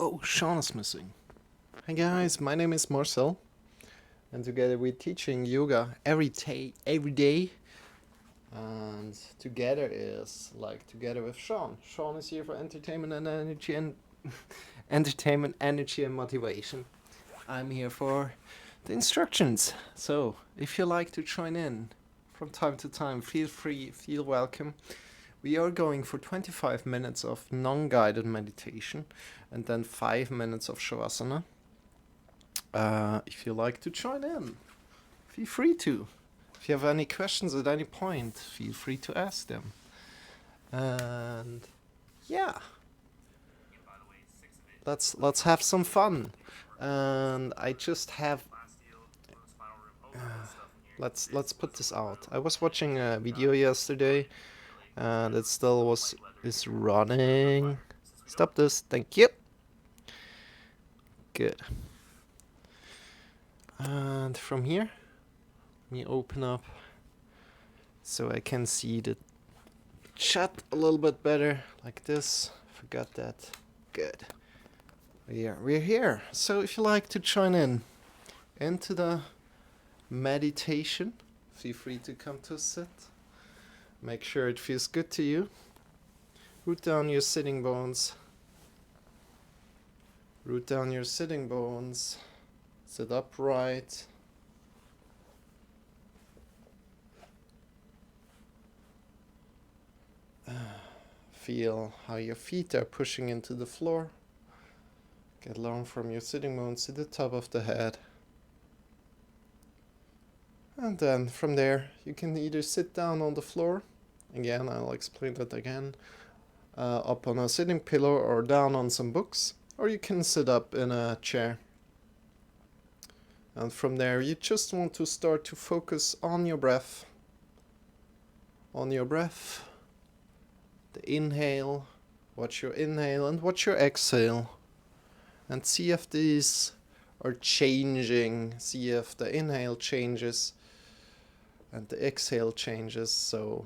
Oh, Shawn is missing. Hi guys, my name is Marcel, and together we're teaching yoga every day. And together is like together with Shawn. Shawn is here for entertainment and energy and entertainment, energy and motivation. I'm here for the instructions. So if you like to join in from time to time, feel free, feel welcome. We are going for 25 minutes of non-guided meditation and then 5 minutes of Shavasana. If you like to join in, feel free to. If you have any questions at any point, feel free to ask them. And yeah, let's have some fun. And I just have let's put this out. I was watching a video yesterday, and it still is running. Stop this. Thank you. Good. And from here, let me open up so I can see the chat a little bit better, like this. Forgot that. Good. We're here. So if you like to join in into the meditation, feel free to come to a sit. Make sure it feels good to you. Root down your sitting bones. Root down your sitting bones. Sit upright. Feel how your feet are pushing into the floor. Get long from your sitting bones to the top of the head. And then from there, you can either sit down on the floor. Again, I'll explain that again. Up on a sitting pillow or down on some books. Or you can sit up in a chair. And from there, you just want to start to focus on your breath. On your breath. The inhale. Watch your inhale and watch your exhale. And see if these are changing. See if the inhale changes and the exhale changes. So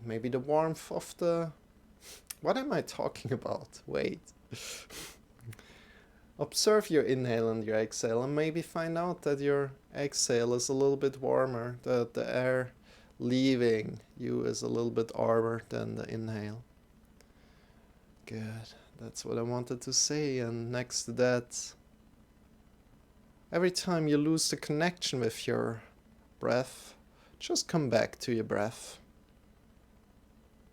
maybe the warmth of the... What am I talking about? Wait. Observe your inhale and your exhale and maybe find out that your exhale is a little bit warmer, that the air leaving you is a little bit warmer than the inhale. Good. That's what I wanted to say. And next to that, every time you lose the connection with your breath, just come back to your breath.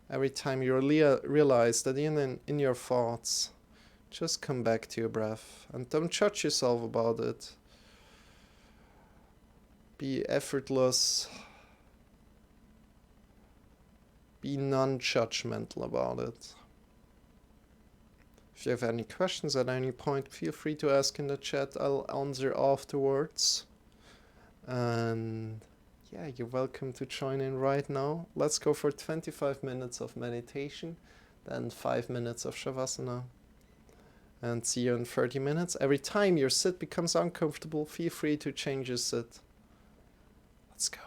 Every time you realize that in your thoughts, just come back to your breath and don't judge yourself about it. Be effortless. Be non-judgmental about it. If you have any questions at any point, feel free to ask in the chat. I'll answer afterwards. And yeah, you're welcome to join in right now. Let's go for 25 minutes of meditation, then 5 minutes of Shavasana. And see you in 30 minutes. Every time your sit becomes uncomfortable, feel free to change your sit. Let's go.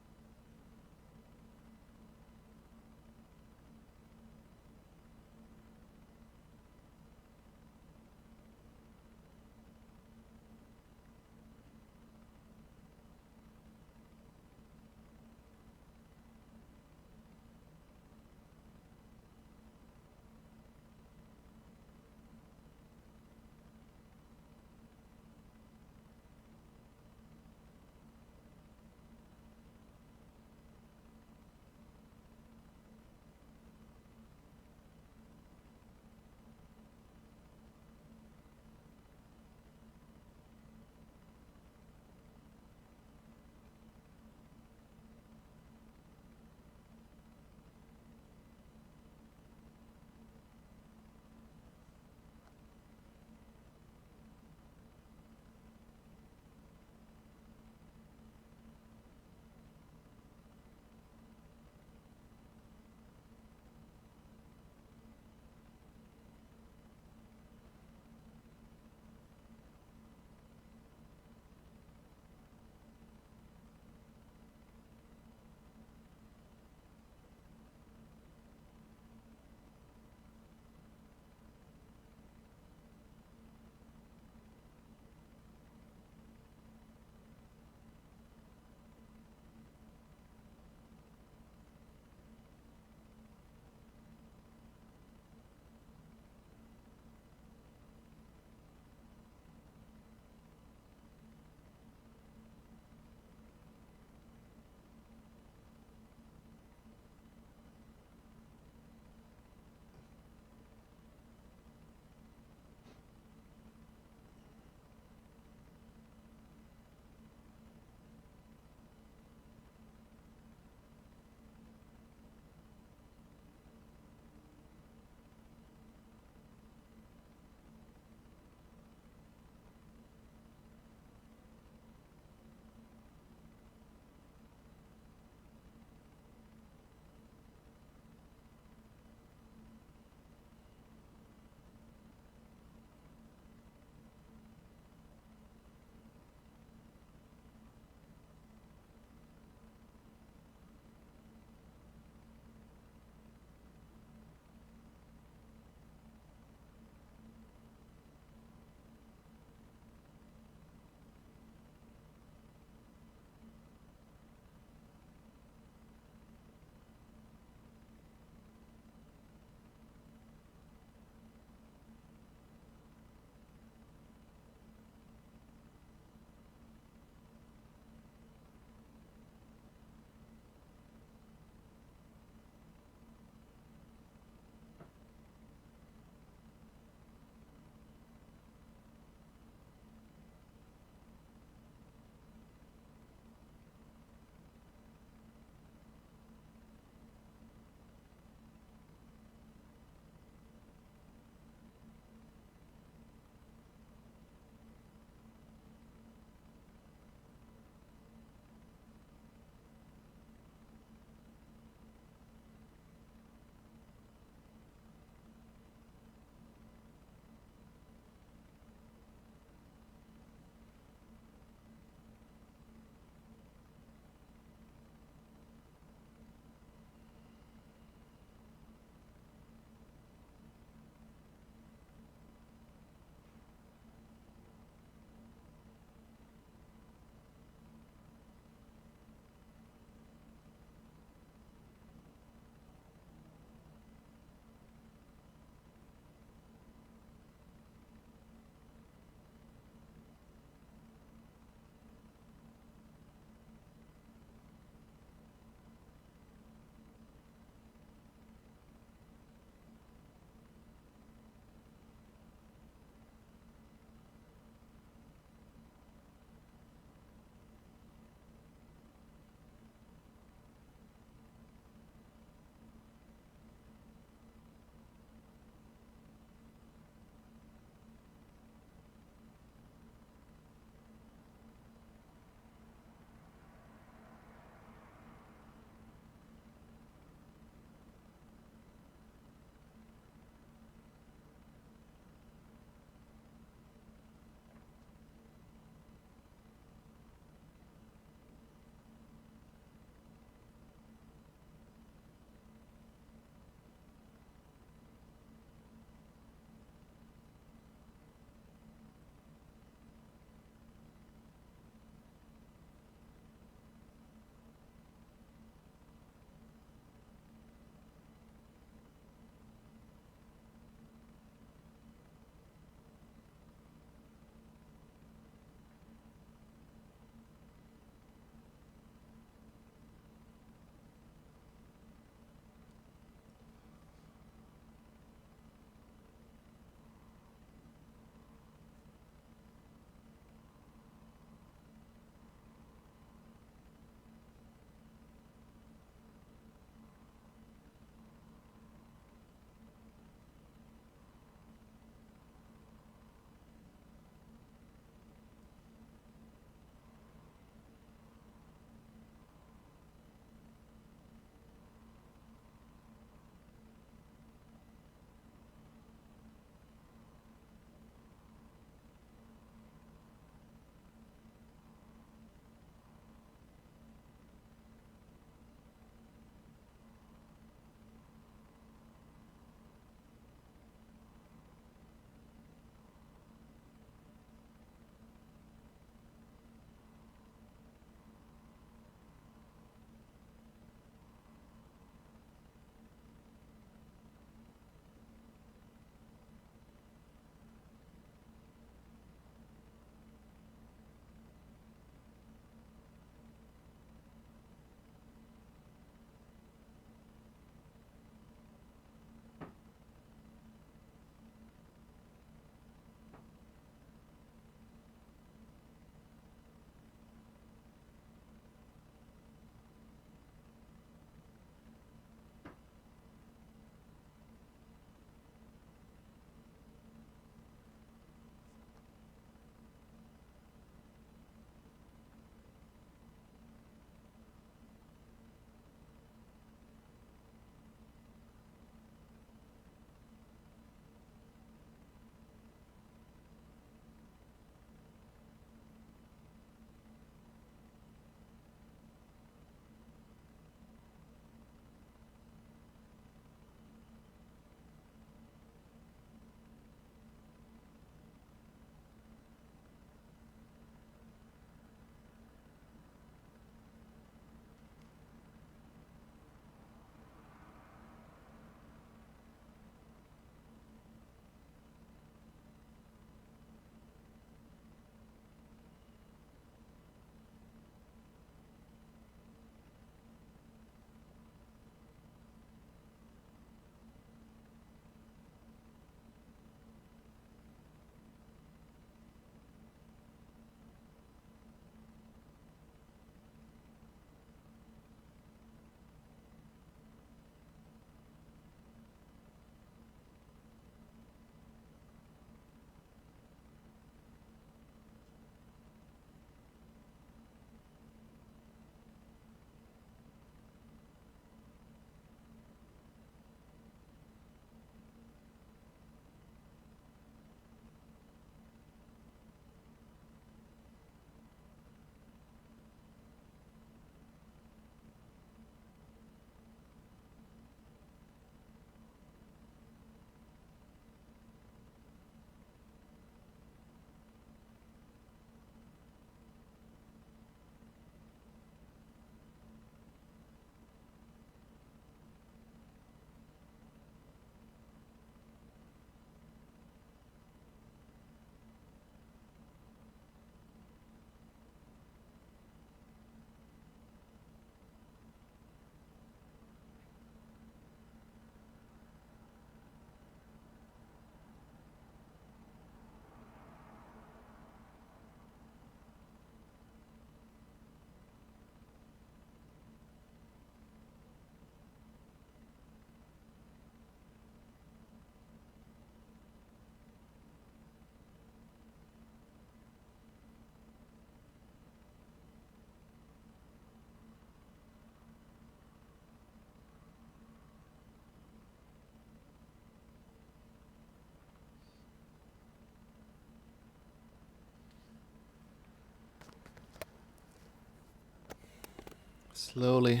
Slowly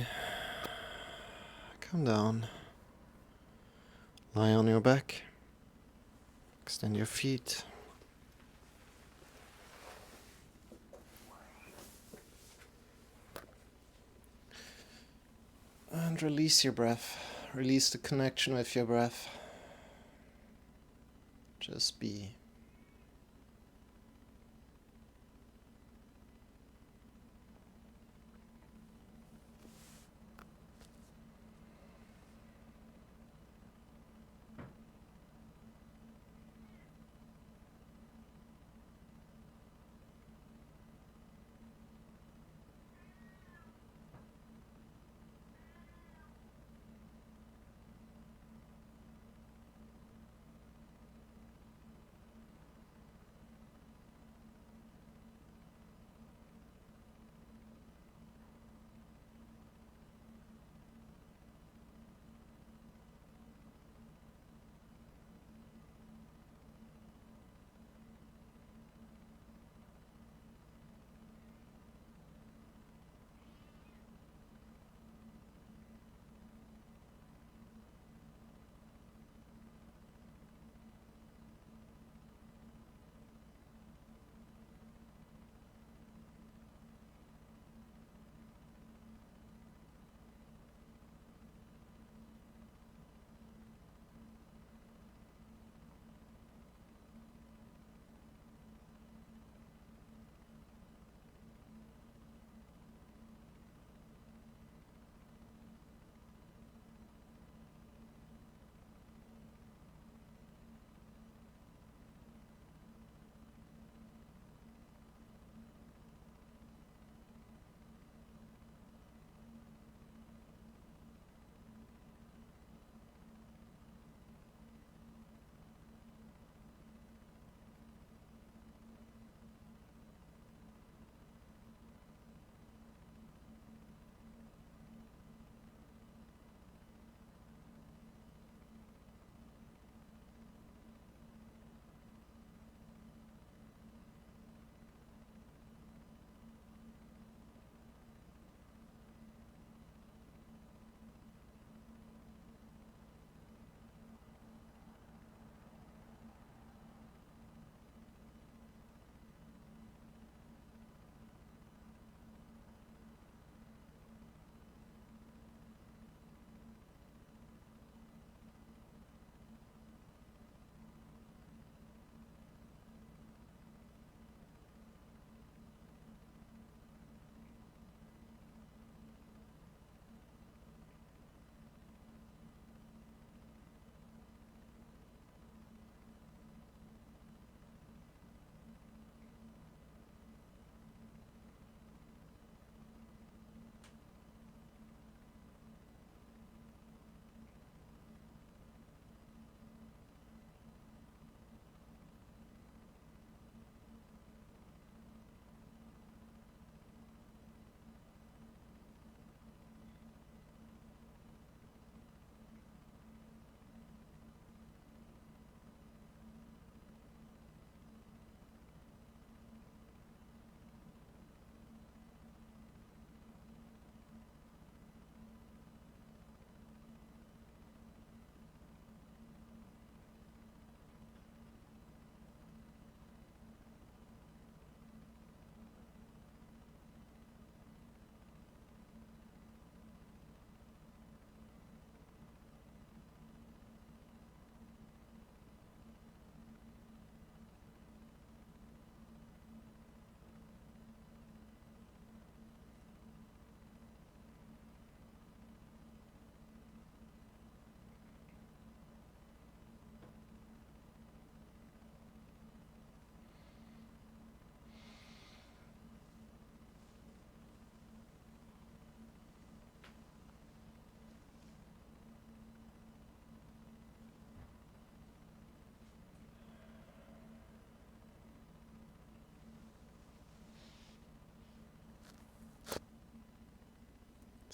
come down. Lie on your back. Extend your feet. And release your breath. Release the connection with your breath. Just be.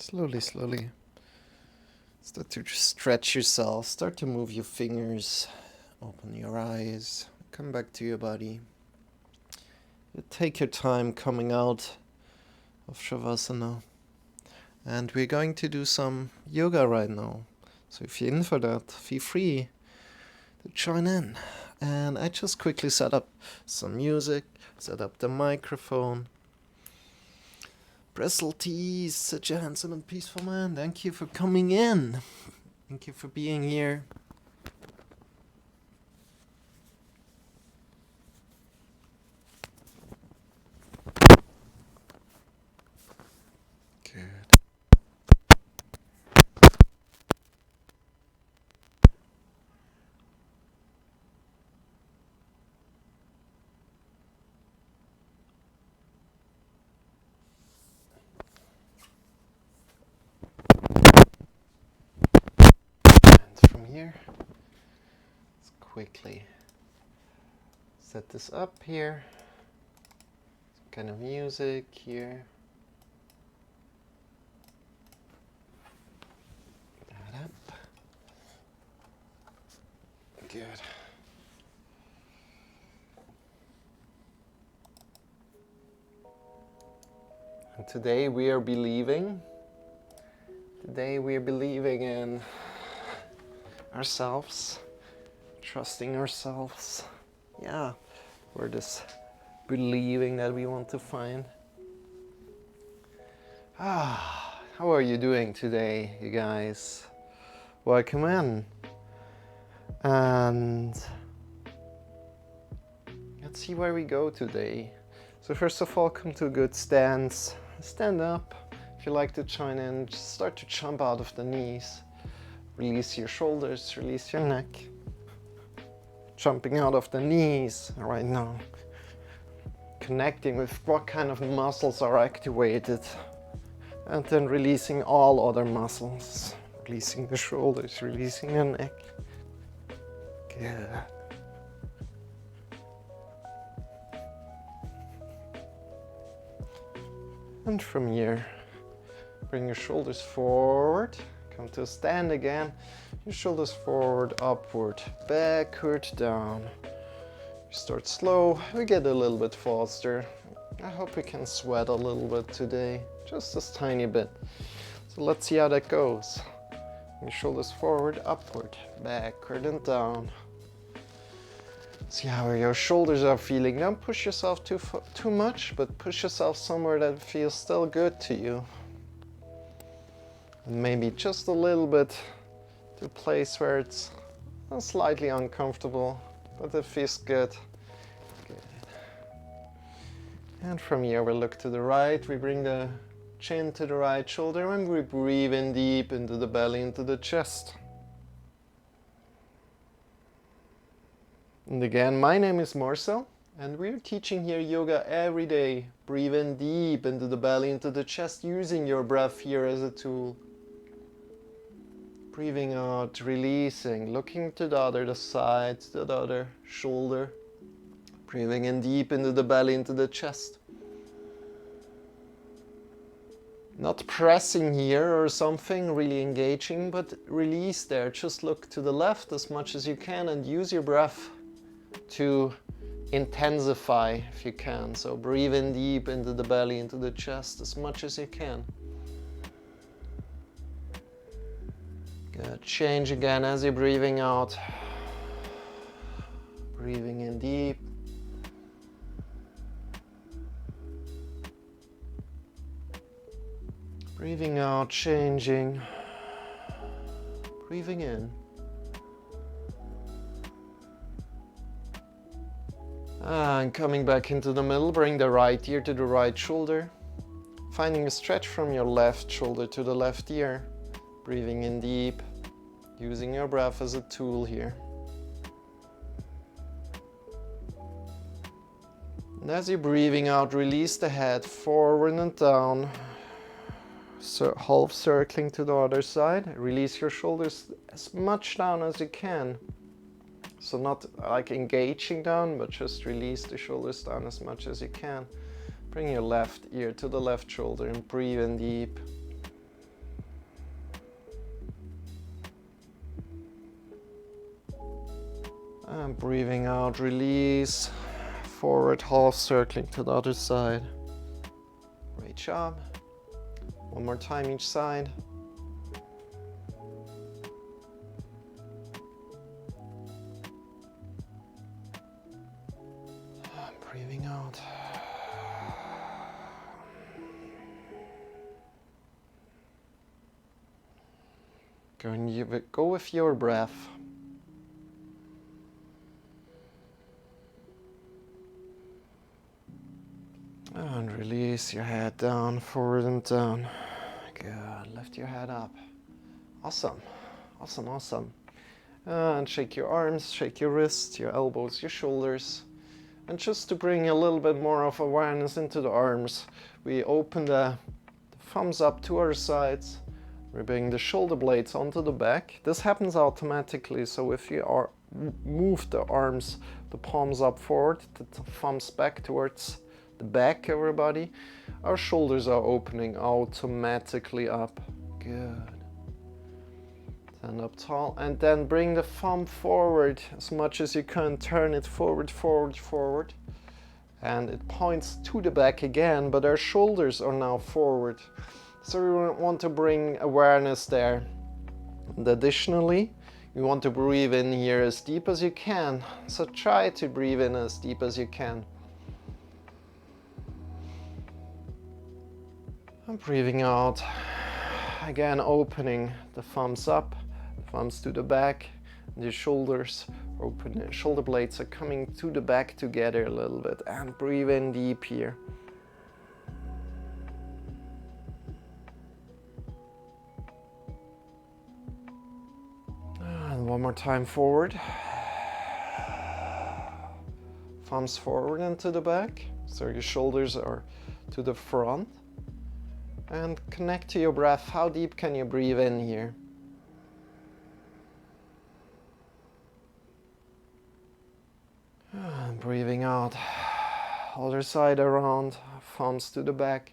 Slowly, slowly. Start to just stretch yourself. Start to move your fingers. Open your eyes. Come back to your body. You take your time coming out of Shavasana. And we're going to do some yoga right now. So if you're in for that, feel free to join in. And I just quickly set up some music, set up the microphone. Bristol Tees, such a handsome and peaceful man. Thank you for coming in. Thank you for being here. Good. And from here, let's quickly set this up here. Some kind of music here. That up. Good. And today we are believing. Today we are believing in ourselves, trusting ourselves. Yeah, we're this believing that we want to find. How are you doing today, you guys? Welcome in. And let's see where we go today. So first of all, come to a good stance. Stand up. If you like to join in, just start to jump out of the knees. Release your shoulders, release your neck. Jumping out of the knees right now. Connecting with what kind of muscles are activated. And then releasing all other muscles. Releasing the shoulders, releasing the neck. Good. And from here, bring your shoulders forward. Come to a stand again. Your shoulders forward, upward, backward, down. We start slow, we get a little bit faster. I hope we can sweat a little bit today, just a tiny bit. So let's see how that goes. Your shoulders forward, upward, backward and down. See how your shoulders are feeling. Don't push yourself too much, but push yourself somewhere that feels still good to you. And maybe just a little bit to a place where it's slightly uncomfortable, but it feels good. Good. And from here we look to the right. We bring the chin to the right shoulder and we breathe in deep into the belly, into the chest. And again, my name is Marcel, and we're teaching here yoga every day. Breathe in deep into the belly, into the chest, using your breath here as a tool. Breathing out, releasing, looking to the other side, to the other shoulder. Breathing in deep into the belly, into the chest. Not pressing here or something, really engaging, but release there. Just look to the left as much as you can and use your breath to intensify if you can. So breathe in deep into the belly, into the chest as much as you can. Good. Change again as you're breathing out. Breathing in deep. Breathing out, changing. Breathing in. And coming back into the middle, bring the right ear to the right shoulder. Finding a stretch from your left shoulder to the left ear. Breathing in deep, using your breath as a tool here. And as you're breathing out, release the head forward and down. So half circling to the other side. Release your shoulders as much down as you can. So not like engaging down, but just release the shoulders down as much as you can. Bring your left ear to the left shoulder and breathe in deep. And breathing out, release. Forward, half circling to the other side. Great job. One more time each side. Breathing out. Go with your breath. And release your head down, forward and down. Good. Lift your head up. Awesome. Awesome, awesome. And shake your arms, shake your wrists, your elbows, your shoulders. And just to bring a little bit more of awareness into the arms, we open the thumbs up to our sides. We bring the shoulder blades onto the back. This happens automatically, so if you move the arms, the palms up forward, the thumbs back towards the back of our body, our shoulders are opening automatically up. Good. Stand up tall, and then bring the thumb forward as much as you can. Turn it forward, forward, forward. And it points to the back again, but our shoulders are now forward. So we want to bring awareness there. And additionally, you want to breathe in here as deep as you can. So try to breathe in as deep as you can. And breathing out. Again, opening the thumbs up, the thumbs to the back, and your shoulders open. Shoulder blades are coming to the back together a little bit. And breathe in deep here. One more time forward. Thumbs forward and to the back. So your shoulders are to the front. And connect to your breath. How deep can you breathe in here? And breathing out. Other side around. Thumbs to the back.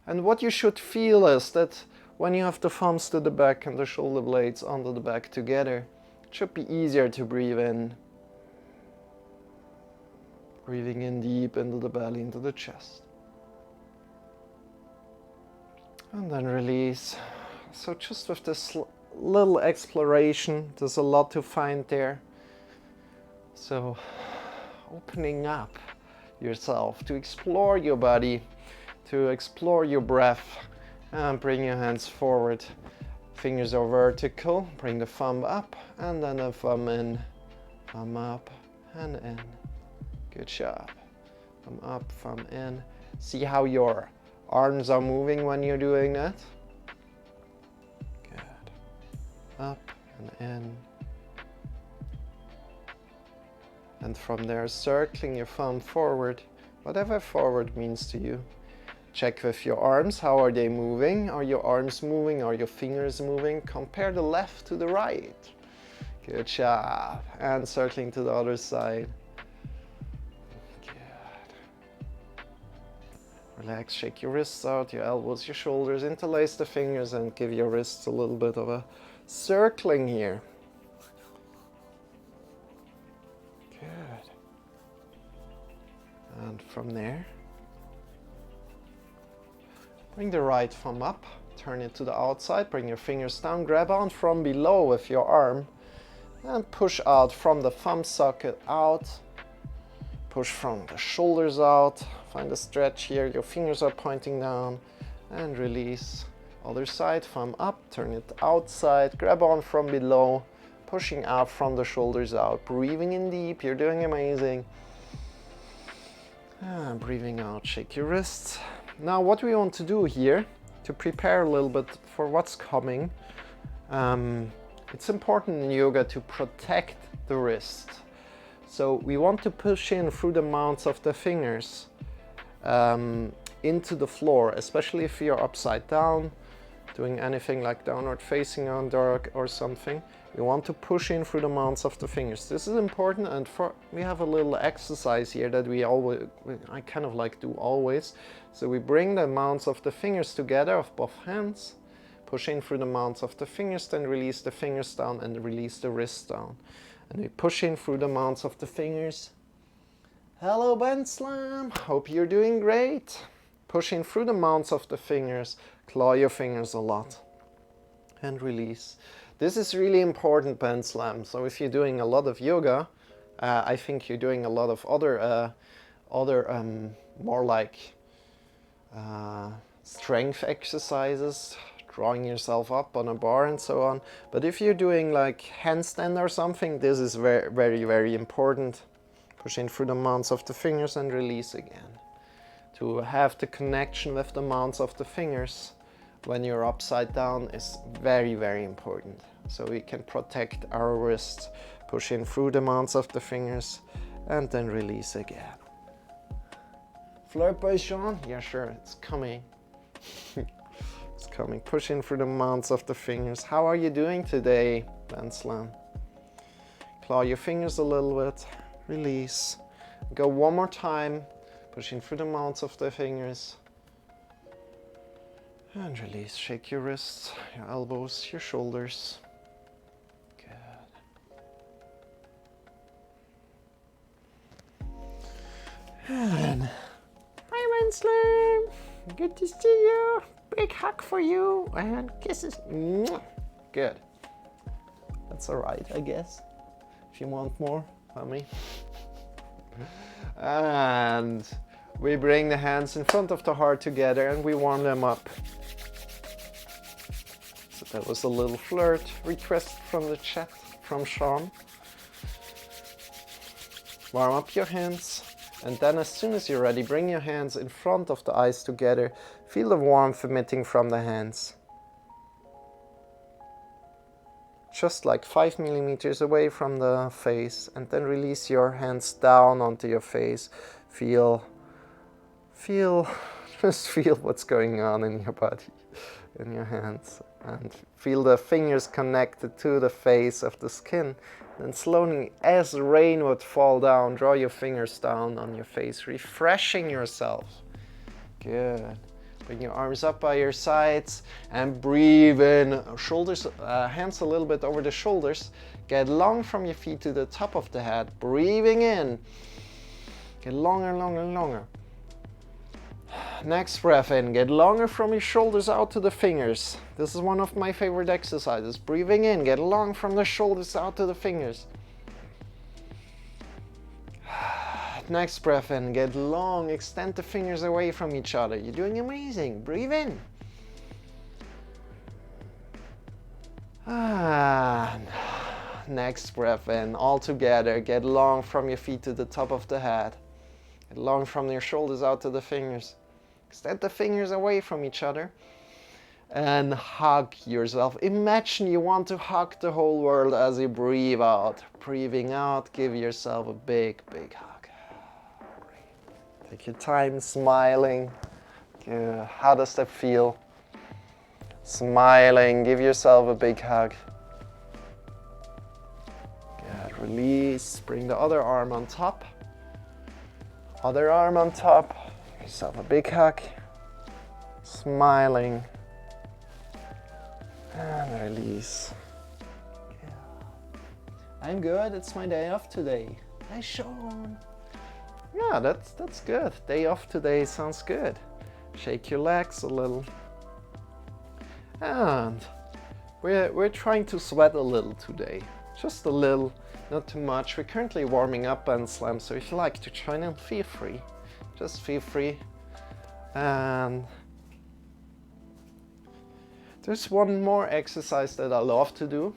And what you should feel is that when you have the thumbs to the back and the shoulder blades onto the back together, it should be easier to breathe in. Breathing in deep into the belly, into the chest. And then release. So just with this little exploration, there's a lot to find there. So opening up yourself to explore your body, to explore your breath, and bring your hands forward. Fingers are vertical. Bring the thumb up and then the thumb in. Thumb up and in. Good job. Thumb up, thumb in. See how your arms are moving when you're doing that? Good. Up and in. And from there, circling your thumb forward, whatever forward means to you. Check with your arms, how are they moving? Are your arms moving? Are your fingers moving? Compare the left to the right. Good job. And circling to the other side. Good. Relax, shake your wrists out, your elbows, your shoulders, interlace the fingers and give your wrists a little bit of a circling here. Good. And from there, bring the right thumb up, turn it to the outside, bring your fingers down, grab on from below with your arm, and push out from the thumb socket out. Push from the shoulders out, find a stretch here, your fingers are pointing down, and release. Other side, thumb up, turn it outside, grab on from below, pushing out from the shoulders out, breathing in deep, you're doing amazing. And breathing out, shake your wrists. Now what we want to do here, to prepare a little bit for what's coming, it's important in yoga to protect the wrist. So we want to push in through the mounts of the fingers into the floor, especially if you're upside down, doing anything like downward facing dog or something. You want to push in through the mounts of the fingers. This is important, and we have a little exercise here that I kind of like do always. So we bring the mounts of the fingers together of both hands, push in through the mounts of the fingers, then release the fingers down and release the wrists down. And we push in through the mounts of the fingers. Hello, Ben Slam. Hope you're doing great. Push in through the mounts of the fingers. Claw your fingers a lot. And release. This is really important, band slam. So if you're doing a lot of yoga, I think you're doing a lot of other more like strength exercises, drawing yourself up on a bar and so on. But if you're doing like handstand or something, this is very, very, very important. Pushing through the mounts of the fingers and release again. To have the connection with the mounts of the fingers when you're upside down is very, very important. So we can protect our wrists. Push in through the mounts of the fingers and then release again. Salutation? Yeah, sure, it's coming. It's coming. Push in through the mounts of the fingers. How are you doing today, band slam? Claw your fingers a little bit. Release. Go one more time. Push in through the mounts of the fingers. And release. Shake your wrists, your elbows, your shoulders. And hi, Marcel. Good to see you. Big hug for you and kisses. Good. That's all right, I guess. If you want more, honey. And we bring the hands in front of the heart together and we warm them up. So that was a little flirt request from the chat from Shawn. Warm up your hands. And then as soon as you're ready, bring your hands in front of the eyes together. Feel the warmth emitting from the hands. Just like 5 millimeters away from the face. And then release your hands down onto your face. Just feel what's going on in your body, in your hands. And feel the fingers connected to the face of the skin. And slowly, as rain would fall down, draw your fingers down on your face, refreshing yourself. Good. Bring your arms up by your sides and breathe in. Shoulders, hands a little bit over the shoulders. Get long from your feet to the top of the head. Breathing in. Get longer, longer, longer. Next breath in. Get longer from your shoulders out to the fingers. This is one of my favorite exercises. Breathing in. Get long from the shoulders out to the fingers. Next breath in. Get long. Extend the fingers away from each other. You're doing amazing. Breathe in. And next breath in. All together. Get long from your feet to the top of the head. Get long from your shoulders out to the fingers. Extend the fingers away from each other and hug yourself. Imagine you want to hug the whole world as you breathe out. Breathing out, give yourself a big, big hug. Take your time smiling. How does that feel? Smiling, give yourself a big hug. Good. Release, bring the other arm on top. Other arm on top. Give yourself a big hug. Smiling. And release. I'm good. It's my day off today. Hi, Shawn. Yeah, that's good. Day off today sounds good. Shake your legs a little. And we're trying to sweat a little today. Just a little, not too much. We're currently warming up and slam, so if you like to join in, feel free. Just feel free. And there's one more exercise that I love to do.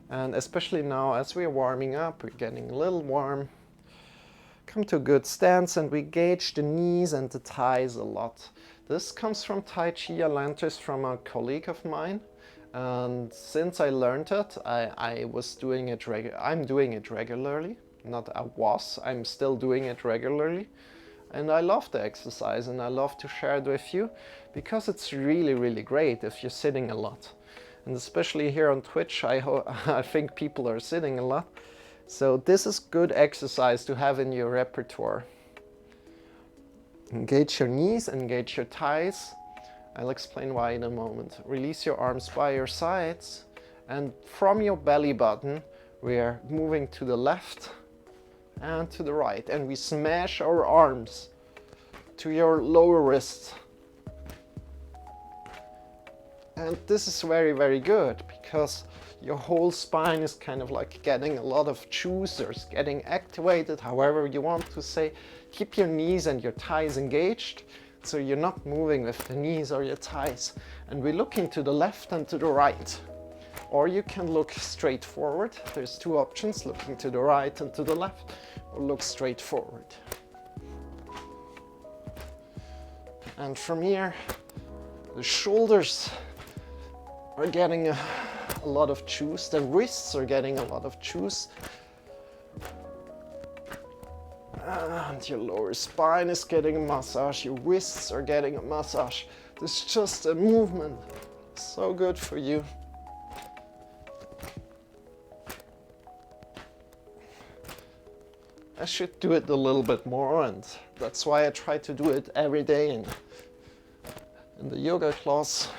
And especially now as we're warming up, we're getting a little warm. Come to a good stance and we gauge the knees and the thighs a lot. This comes from Tai Chi. I learned this from a colleague of mine. And since I learned it, I'm doing it regularly. I'm still doing it regularly. And I love the exercise and I love to share it with you because it's really, really great if you're sitting a lot. And especially here on Twitch, I think people are sitting a lot. So this is good exercise to have in your repertoire. Engage your knees, engage your thighs. I'll explain why in a moment. Release your arms by your sides. And from your belly button, we're moving to the left and to the right. And we smash our arms to your lower wrists. And this is very, very good because your whole spine is kind of like getting a lot of juicers, getting activated, however you want to say. Keep your knees and your thighs engaged, so you're not moving with the knees or your thighs. And we're looking to the left and to the right. Or you can look straight forward. There's two options, looking to the right and to the left, or look straight forward. And from here, the shoulders are getting a lot of juice. The wrists are getting a lot of juice. And your lower spine is getting a massage. Your wrists are getting a massage. This is just a movement. So good for you. I should do it a little bit more, and that's why I try to do it every day in the yoga class.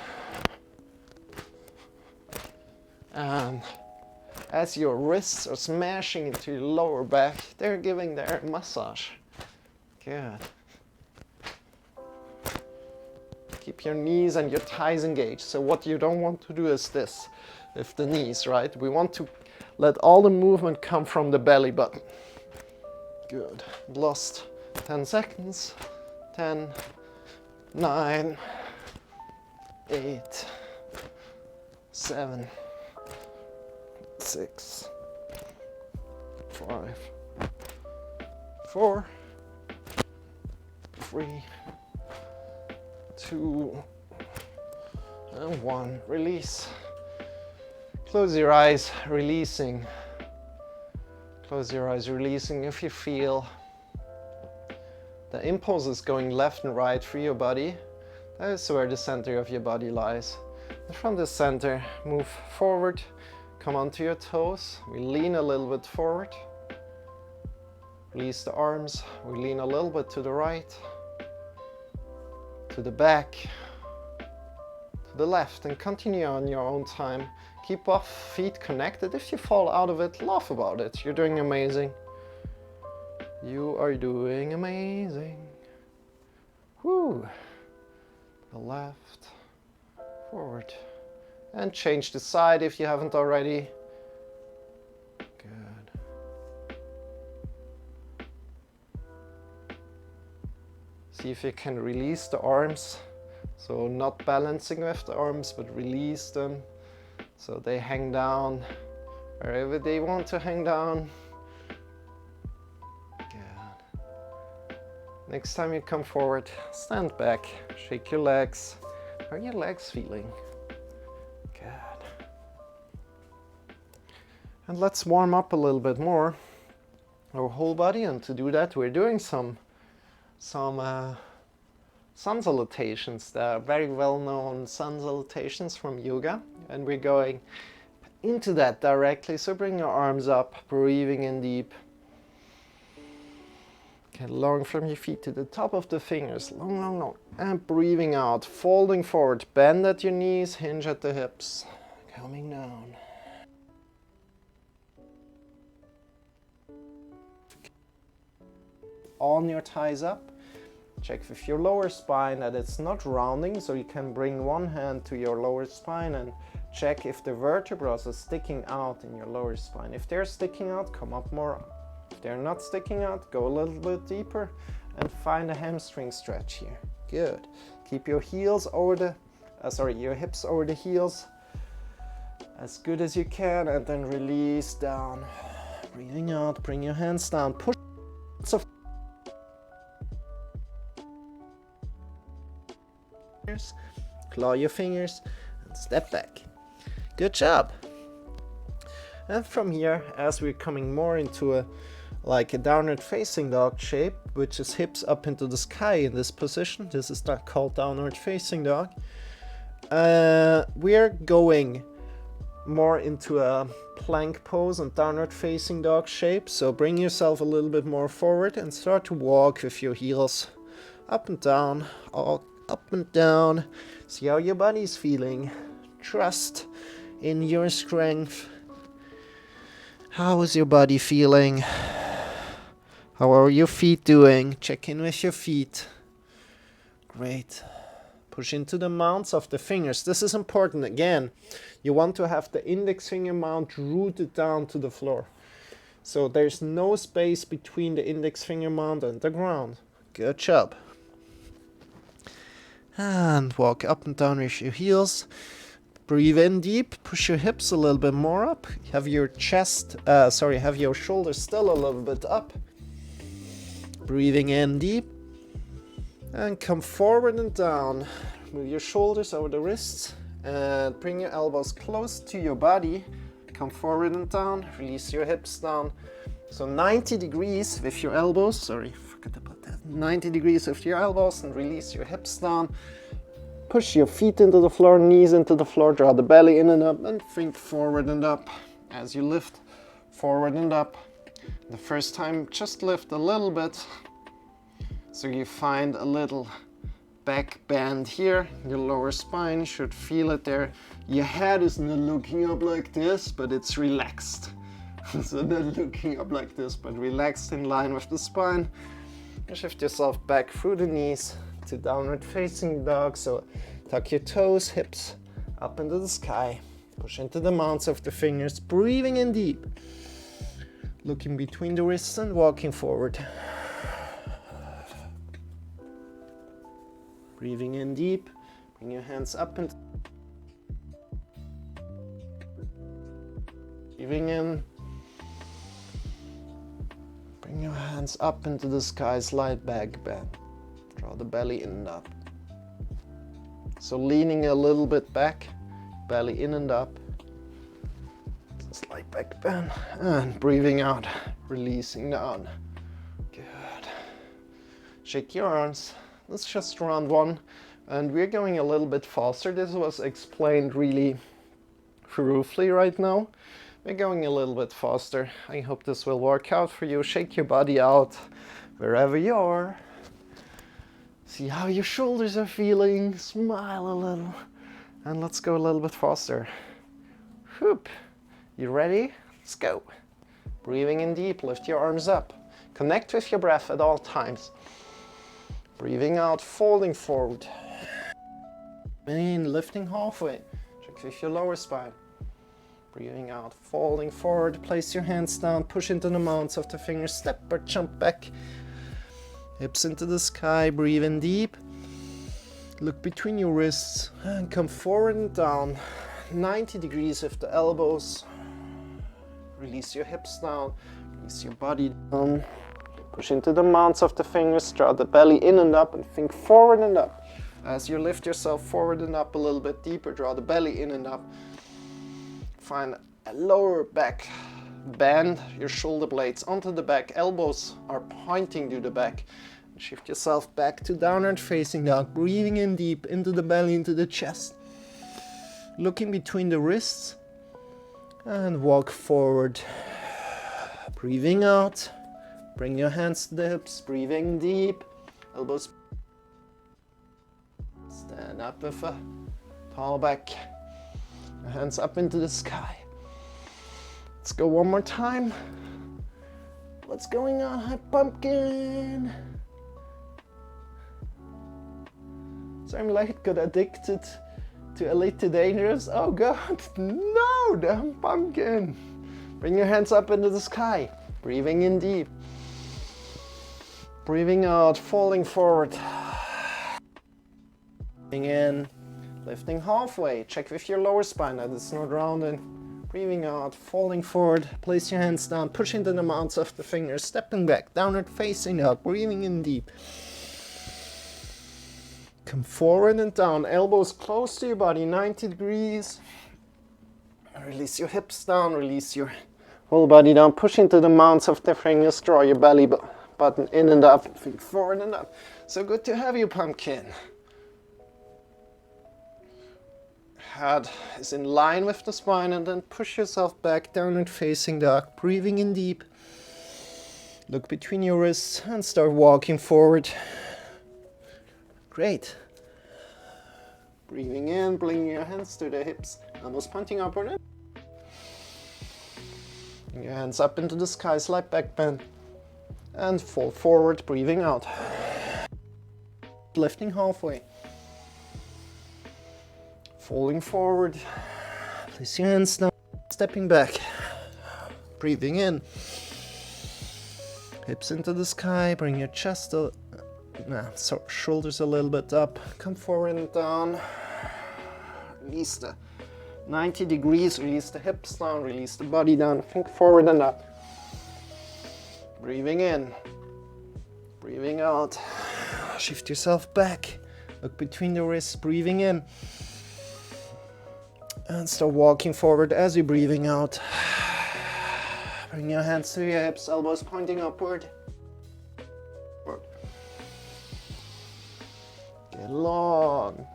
And as your wrists are smashing into your lower back, they're giving their massage. Good. Keep your knees and your thighs engaged. So what you don't want to do is this, with the knees, right? We want to let all the movement come from the belly button. Good. Lost 10 seconds. 10, 9, 8, 7, 6, 5, 4, 3, 2, and 1. Release. Close your eyes, releasing. Close your eyes, releasing. If you feel the impulses going left and right through your body, that is where the center of your body lies. And from the center, move forward, come onto your toes. We lean a little bit forward. Release the arms. We lean a little bit to the right, to the back, to the left, and continue on your own time. Keep both feet connected. If you fall out of it, laugh about it. You're doing amazing. You are doing amazing. Whoo. The left, forward. And change the side if you haven't already. Good. See if you can release the arms. So not balancing with the arms, but release them. So they hang down wherever they want to hang down. Good. Next time you come forward, stand back, shake your legs. How are your legs feeling? Good. And let's warm up a little bit more our whole body. And to do that, we're doing some sun salutations. They are very well-known sun salutations from yoga, and we're going into that directly. So bring your arms up, breathing in deep. Get long from your feet to the top of the fingers, long, long, long. And breathing out, folding forward, bend at your knees, hinge at the hips, coming down. On your thighs up. Check with your lower spine that it's not rounding, so you can bring one hand to your lower spine and check if the vertebrae are sticking out in your lower spine. If they're sticking out, come up more. If they're not sticking out, go a little bit deeper and find a hamstring stretch here. Good. Keep your heels over the, your hips over the heels as good as you can, and then release down. Breathing out, bring your hands down, push. Claw your fingers and step back. Good job. And from here, as we're coming more into a downward facing dog shape, which is hips up into the sky in this position, this is called downward facing dog, we're going more into a plank pose and downward facing dog shape. So bring yourself a little bit more forward and start to walk with your heels up and down, all up and down. See how your body's feeling. Trust in your strength. How is your body feeling? How are your feet doing? Check in with your feet. Great. Push into the mounts of the fingers. This is important. Again, you want to have the index finger mount rooted down to the floor. So there's no space between the index finger mount and the ground. Good job. And walk up and down with your heels. Breathe in deep, push your hips a little bit more up. Have your have your shoulders still a little bit up. Breathing in deep. And come forward and down. Move your shoulders over the wrists and bring your elbows close to your body. Come forward and down, release your hips down. So 90 degrees with your elbows, forget about that. 90 degrees with your elbows and release your hips down. Push your feet into the floor, knees into the floor, draw the belly in and up and think forward and up. As you lift forward and up. The first time, just lift a little bit. So you find a little back bend here. Your lower spine should feel it there. Your head is not looking up like this, but it's relaxed. So not looking up like this, but relaxed in line with the spine. And shift yourself back through the knees to downward facing dog. So tuck your toes, hips up into the sky. Push into the mounts of the fingers, breathing in deep. Looking between the wrists and walking forward. Breathing in deep, bring your hands up and breathing in. Bring your hands up into the sky, slight back bend. Draw the belly in and up. So leaning a little bit back, belly in and up. Slight back bend and breathing out, releasing down. Good. Shake your arms. Let's just round one, and we're going a little bit faster. This was explained really thoroughly right now. We're going a little bit faster. I hope this will work out for you. Shake your body out wherever you are. See how your shoulders are feeling. Smile a little, and let's go a little bit faster. Whoop. You ready? Let's go. Breathing in deep, lift your arms up. Connect with your breath at all times. Breathing out, folding forward. In, lifting halfway. Check with your lower spine. Breathing out, folding forward. Place your hands down, push into the mounts of the fingers. Step or jump back. Hips into the sky, breathe in deep. Look between your wrists and come forward and down. 90 degrees with the elbows. Release your hips down, release your body down. Push into the mounts of the fingers, draw the belly in and up and think forward and up. As you lift yourself forward and up a little bit deeper, draw the belly in and up. Find a lower back bend, your shoulder blades onto the back, elbows are pointing to the back. Shift yourself back to downward facing dog, breathing in deep into the belly, into the chest. Looking between the wrists and walk forward. Breathing out. Bring your hands to the hips, breathing deep, elbows. Stand up with a tall back, hands up into the sky. Let's go one more time. What's going on? Hi, pumpkin. So I'm like got addicted to Elite to Dangerous. Oh God, no, damn pumpkin. Bring your hands up into the sky, breathing in deep. Breathing out, falling forward. Breathing in, lifting halfway. Check with your lower spine that it's not rounding. Breathing out, falling forward. Place your hands down, push into the mounts of the fingers. Stepping back, downward facing dog. Breathing in deep. Come forward and down, elbows close to your body, 90 degrees. Release your hips down, release your whole body down. Push into the mounts of the fingers, draw your belly button in and up, feet forward and up. So good to have you, pumpkin. Head is in line with the spine and then push yourself back, downward facing dog, breathing in deep. Look between your wrists and start walking forward. Great. Breathing in, bringing your hands to the hips, elbows pointing upward. Bring your hands up into the sky, slight back bend. And fall forward, breathing out. Lifting halfway. Folding forward. Place your hands down. Stepping back. Breathing in. Hips into the sky. Bring your chest, shoulders a little bit up. Come forward and down. Release the 90 degrees. Release the hips down. Release the body down. Think forward and up. Breathing in. Breathing out. Shift yourself back. Look between the wrists. Breathing in. And start walking forward as you're breathing out. Bring your hands to your hips, elbows pointing upward. Get long.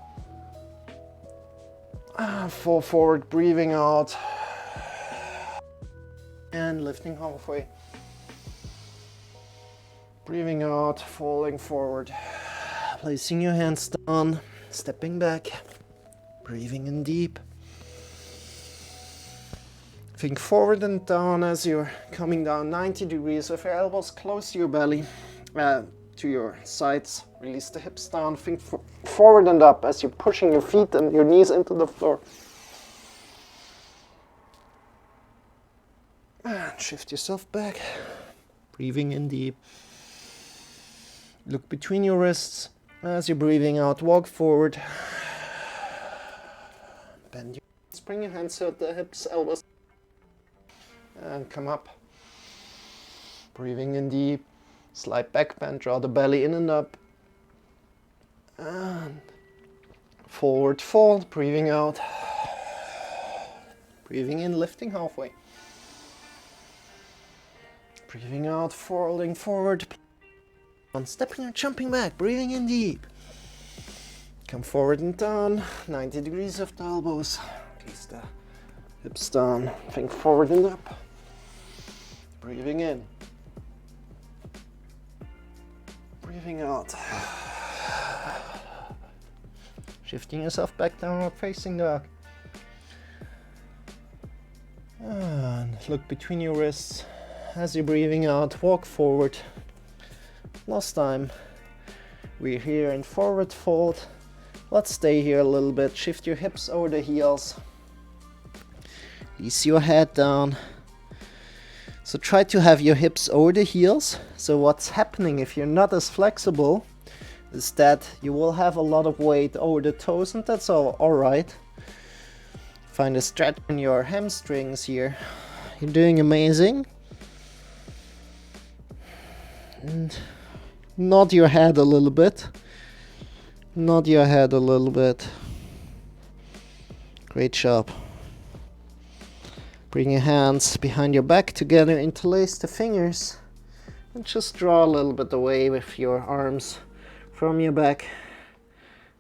Fall forward, breathing out. And lifting halfway. Breathing out, falling forward. Placing your hands down, stepping back. Breathing in deep. Think forward and down as you're coming down 90 degrees with your elbows close to your belly, to your sides. Release the hips down. Think forward and up as you're pushing your feet and your knees into the floor. And shift yourself back. Breathing in deep. Look between your wrists as you're breathing out. Walk forward. Bend your hands. Bring your hands at the hips, elbows. And come up. Breathing in deep. Slide back, bend, draw the belly in and up. And forward fold. Breathing out. Breathing in, lifting halfway. Breathing out, folding forward. Stepping and jumping back. Breathing in deep. Come forward and down. 90 degrees of the elbows. Release the hips down. Think forward and up. Breathing in. Breathing out. Shifting yourself back, downward facing dog. And look between your wrists as you're breathing out. Walk forward. Last time we're here in forward fold. Let's stay here a little bit. Shift your hips over the heels. Release your head down. So try to have your hips over the heels. So what's happening if you're not as flexible is that you will have a lot of weight over the toes, and that's all right. Find a stretch in your hamstrings here. You're doing amazing. And nod your head a little bit. Nod your head a little bit. Great job. Bring your hands behind your back together, interlace the fingers, and just draw a little bit away with your arms from your back.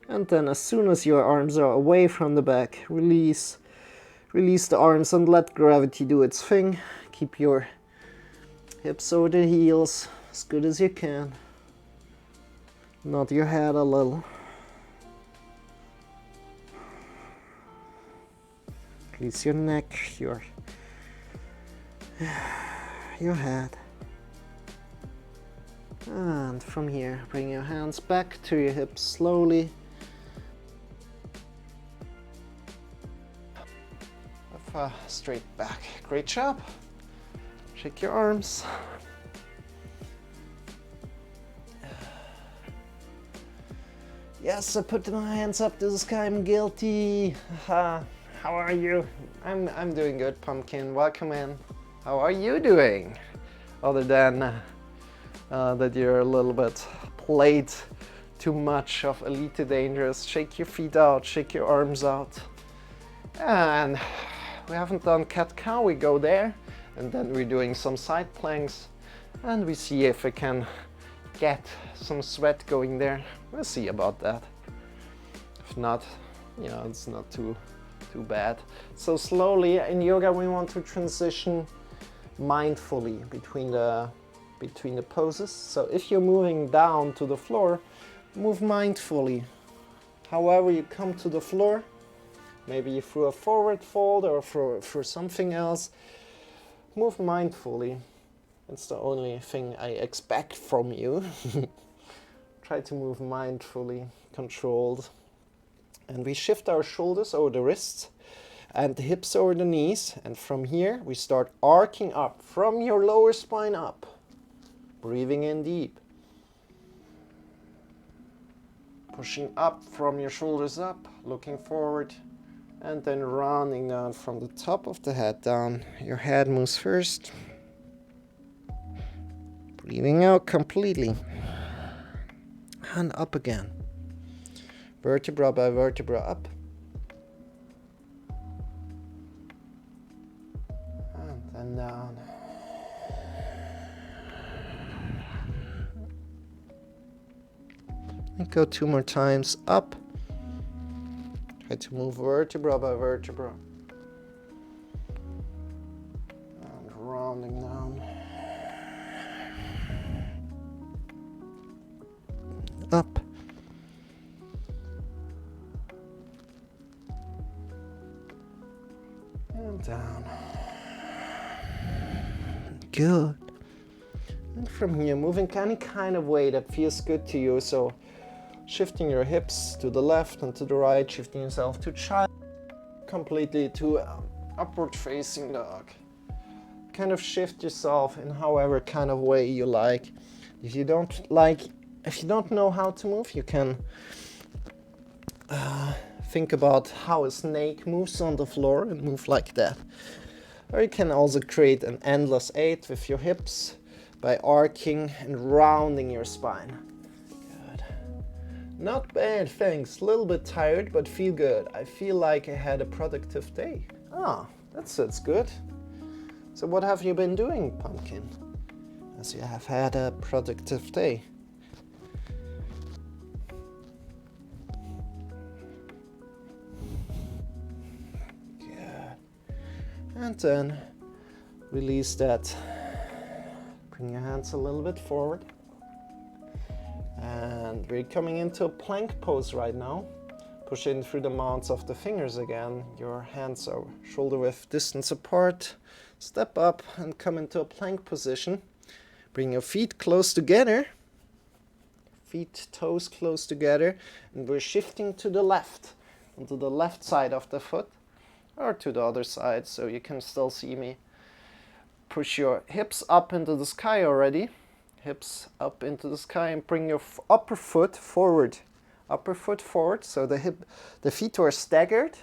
And then as soon as your arms are away from the back, release the arms and let gravity do its thing. Keep your hips over the heels as good as you can. Nod your head a little. Release your neck, your head. And from here, bring your hands back to your hips slowly. With a straight back. Great job. Shake your arms. Yes, I put my hands up to the sky. I'm guilty. How are you? I'm doing good, Pumpkin. Welcome in. How are you doing? Other than that you're a little bit played too much of Elite Dangerous. Shake your feet out, shake your arms out. And we haven't done cat-cow, we go there. And then we're doing some side planks. And we see if we can get some sweat going there. We'll see about that. If not, you know, it's not too bad. So slowly in yoga we want to transition mindfully between the poses. So if you're moving down to the floor, move mindfully. However you come to the floor, maybe through a forward fold or for something else, move mindfully. That's the only thing I expect from you. Try to move mindfully, controlled. And we shift our shoulders over the wrists and the hips over the knees. And from here, we start arcing up from your lower spine up. Breathing in deep. Pushing up from your shoulders up, looking forward. And then rounding down from the top of the head down. Your head moves first. Breathing out completely. And up again. Vertebra by vertebra up. And then down. And go 2 more times up. Try to move vertebra by vertebra. And rounding down. Up. And down. Good. And from here, moving any kind of way that feels good to you. So shifting your hips to the left and to the right, shifting yourself to child, completely to upward facing dog. Kind of shift yourself in however kind of way you like. If you don't know how to move, you can think about how a snake moves on the floor and move like that. Or you can also create an endless 8 with your hips by arcing and rounding your spine. Good. Not bad, thanks. A little bit tired, but feel good. I feel like I had a productive day. Ah, that's good. So what have you been doing, Pumpkin? As you have had a productive day. And then release that. Bring your hands a little bit forward. And we're coming into a plank pose right now. Push in through the mounts of the fingers again. Your hands are shoulder width distance apart. Step up and come into a plank position. Bring your feet close together. Feet, toes close together. And we're shifting to the left. Onto the left side of the foot. Or to the other side, so you can still see me. Push your hips up into the sky already. Hips up into the sky and bring your upper foot forward. Upper foot forward, so the feet are staggered.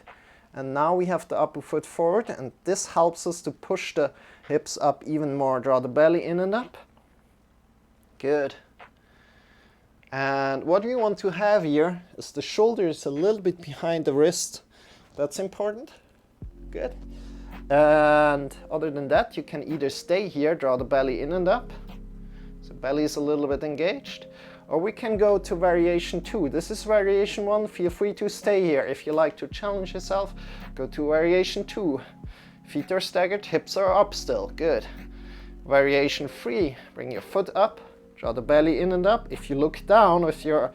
And now we have the upper foot forward, and this helps us to push the hips up even more. Draw the belly in and up. Good. And what we want to have here is the shoulders a little bit behind the wrist. That's important. Good. And other than that, you can either stay here, draw the belly in and up. So belly is a little bit engaged. Or we can go to variation 2. This is variation 1. Feel free to stay here. If you like to challenge yourself, go to variation 2. Feet are staggered, hips are up still. Good. Variation 3. Bring your foot up, draw the belly in and up. If you look down with your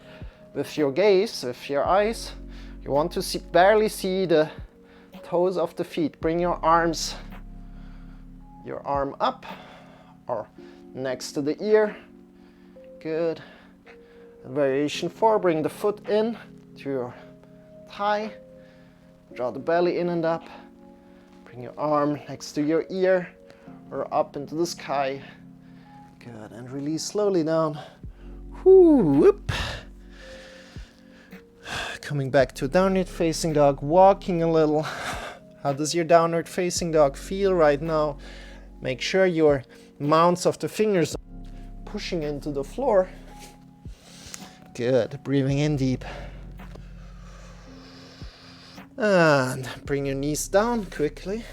gaze, with your eyes, you want to barely see the toes of the feet. Bring your arm up or next to the ear. Good. Variation 4, bring the foot in to your thigh. Draw the belly in and up. Bring your arm next to your ear or up into the sky. Good. And release slowly down. Whoop. Coming back to downward facing dog, walking a little. How does your downward facing dog feel right now? Make sure your mounts of the fingers are pushing into the floor. Good. Breathing in deep. And bring your knees down quickly.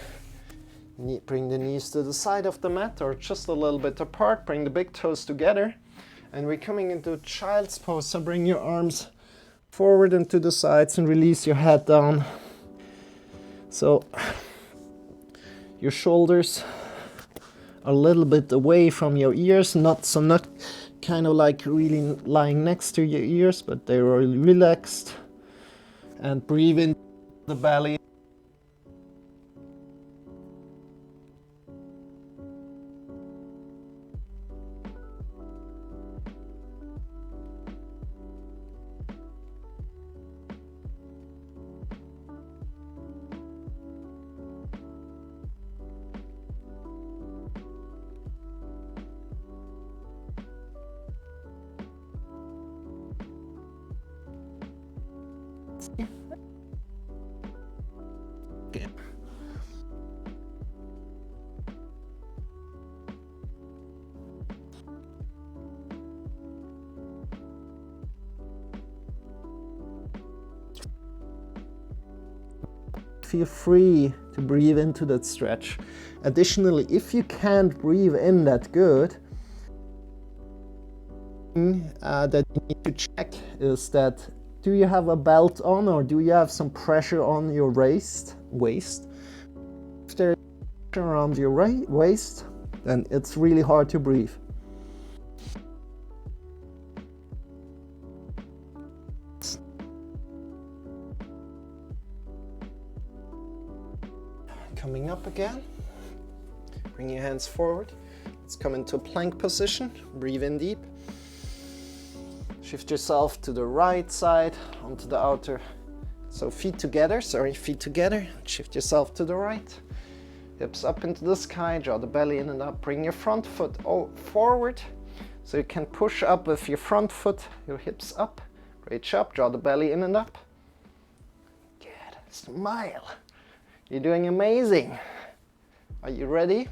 Bring the knees to the side of the mat or just a little bit apart. Bring the big toes together. And we're coming into child's pose. So bring your arms forward and to the sides and release your head down. So your shoulders are a little bit away from your ears, not kind of like really lying next to your ears, but they're really relaxed. And breathe in the belly. feel free to breathe into that stretch. Additionally, if you can't breathe in that good, that you need to check is that, do you have a belt on, or do you have some pressure on your waist? If there is pressure around your waist, then it's really hard to breathe. Coming up again, bring your hands forward. Let's come into a plank position. Breathe in deep. Shift yourself to the right side, onto the outer. So feet together. Shift yourself to the right. Hips up into the sky, draw the belly in and up. Bring your front foot forward. So you can push up with your front foot, your hips up. Great job, draw the belly in and up. Good, smile. You're doing amazing. Are you ready?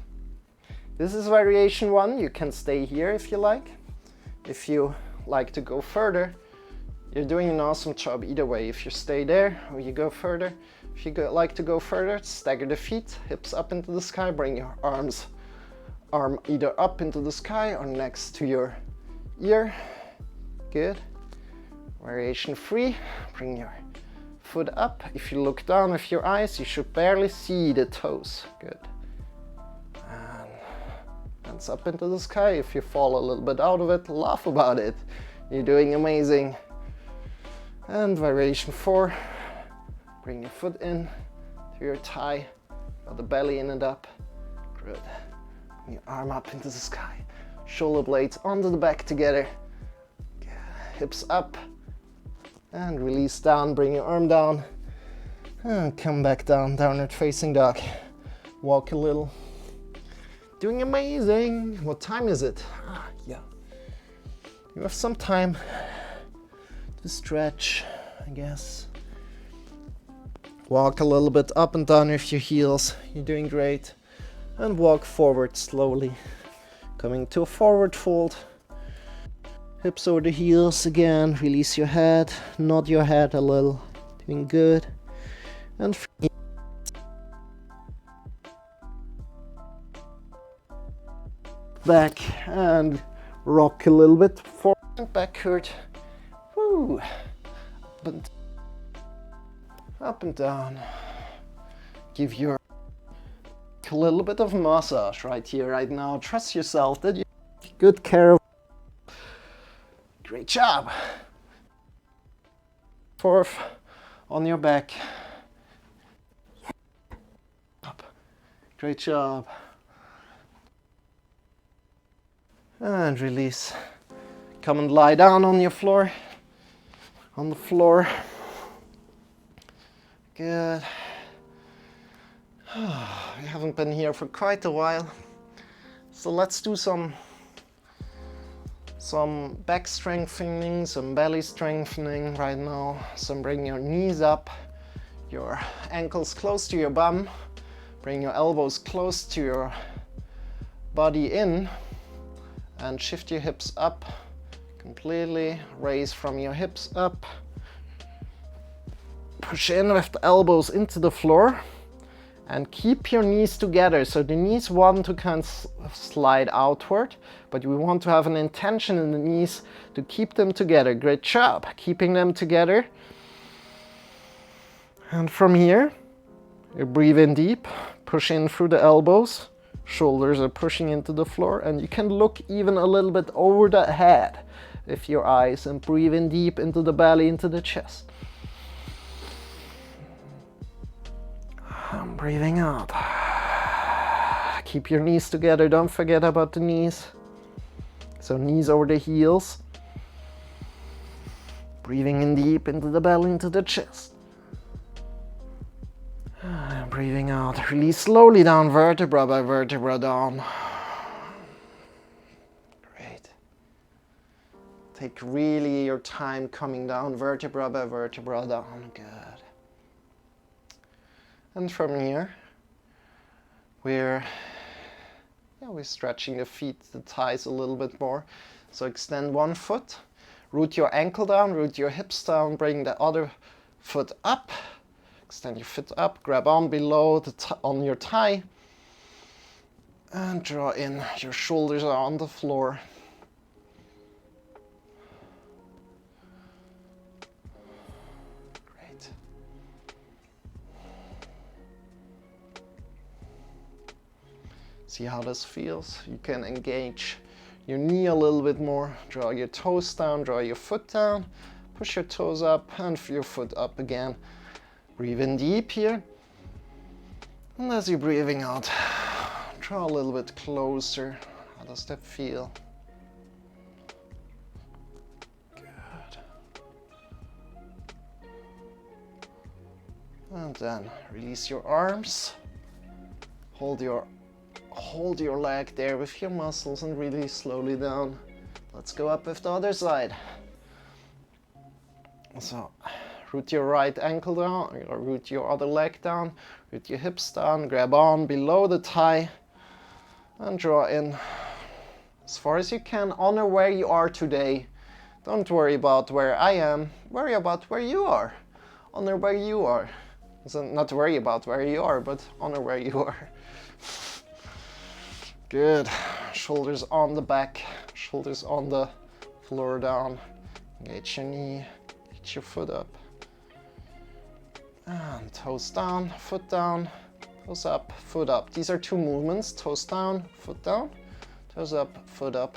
This is variation 1. You can stay here if you like. If you like to go further, you're doing an awesome job either way. If you stay there or you go further. If you like to go further, stagger the feet, hips up into the sky, bring your arm either up into the sky or next to your ear. Good. Variation 3, bring your foot up. If you look down with your eyes, you should barely see the toes. Good. And hands up into the sky. If you fall a little bit out of it, laugh about it. You're doing amazing. And variation 4, bring your foot in to your thigh, draw the belly in and up. Good. Bring your arm up into the sky. Shoulder blades onto the back together. Good. Hips up. And release down, bring your arm down. And come back down, downward facing dog. Walk a little. Doing amazing. What time is it? Yeah. You have some time to stretch, I guess. Walk a little bit up and down with your heels. You're doing great. And walk forward slowly. Coming to a forward fold. Hips over the heels again. Release your head. Nod your head a little. Doing good. And back and rock a little bit forward and backward. Woo. Up and down. Give your a little bit of massage right here, right now. Trust yourself that you take good care of. Great job. Fourth on your back. Up. Great job. And release. Come and lie down on your floor. On the floor. Good. We haven't been here for quite a while. So let's do some back strengthening, some belly strengthening right now. So bring your knees up, your ankles close to your bum. Bring your elbows close to your body in. And shift your hips up completely. Raise from your hips up. Push in with the elbows into the floor. And keep your knees together. So the knees want to kind of slide outward, but we want to have an intention in the knees to keep them together. Great job. Keeping them together. And from here, you breathe in deep. Push in through the elbows. Shoulders are pushing into the floor, and you can look even a little bit over the head with your eyes and breathe in deep into the belly, into the chest. I'm breathing out. Keep your knees together, don't forget about the knees. So knees over the heels. Breathing in deep into the belly, into the chest. Breathing out, release slowly down, vertebra by vertebra down. Great. Take really your time coming down, vertebra by vertebra down. Good. And from here, we're stretching the feet, the thighs a little bit more. So extend one foot, root your ankle down, root your hips down, bring the other foot up. Extend your foot up, grab on below on your thigh, and draw in. Your shoulders are on the floor. Great. See how this feels? You can engage your knee a little bit more. Draw your toes down, draw your foot down, push your toes up and your foot up again. Breathe in deep here. And as you're breathing out, draw a little bit closer. How does that feel? Good. And then release your arms. Hold your leg there with your muscles and release slowly down. Let's go up with the other side. So root your right ankle down, or root your other leg down, root your hips down, grab on below the thigh and draw in as far as you can. Honor where you are today. Don't worry about where I am, worry about where you are. Honor where you are. So not worry about where you are, but honor where you are. Good. Shoulders on the back, shoulders on the floor down. Engage your knee, engage your foot up. And toes down, foot down, toes up, foot up. These are two movements, toes down, toes up, foot up.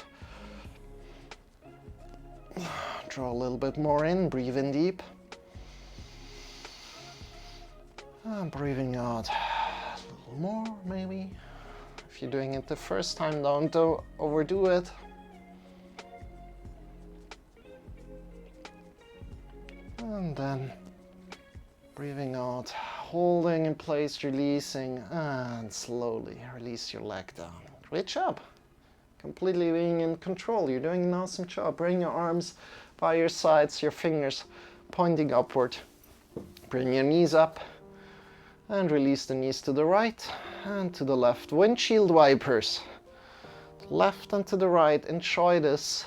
Draw a little bit more in, breathe in deep. And breathing out a little more maybe. If you're doing it the first time, don't overdo it. And then breathing out, holding in place, releasing, and slowly release your leg down. Great job. Completely being in control. You're doing an awesome job. Bring your arms by your sides, your fingers pointing upward. Bring your knees up and release the knees to the right and to the left. Windshield wipers. Left and to the right. Enjoy this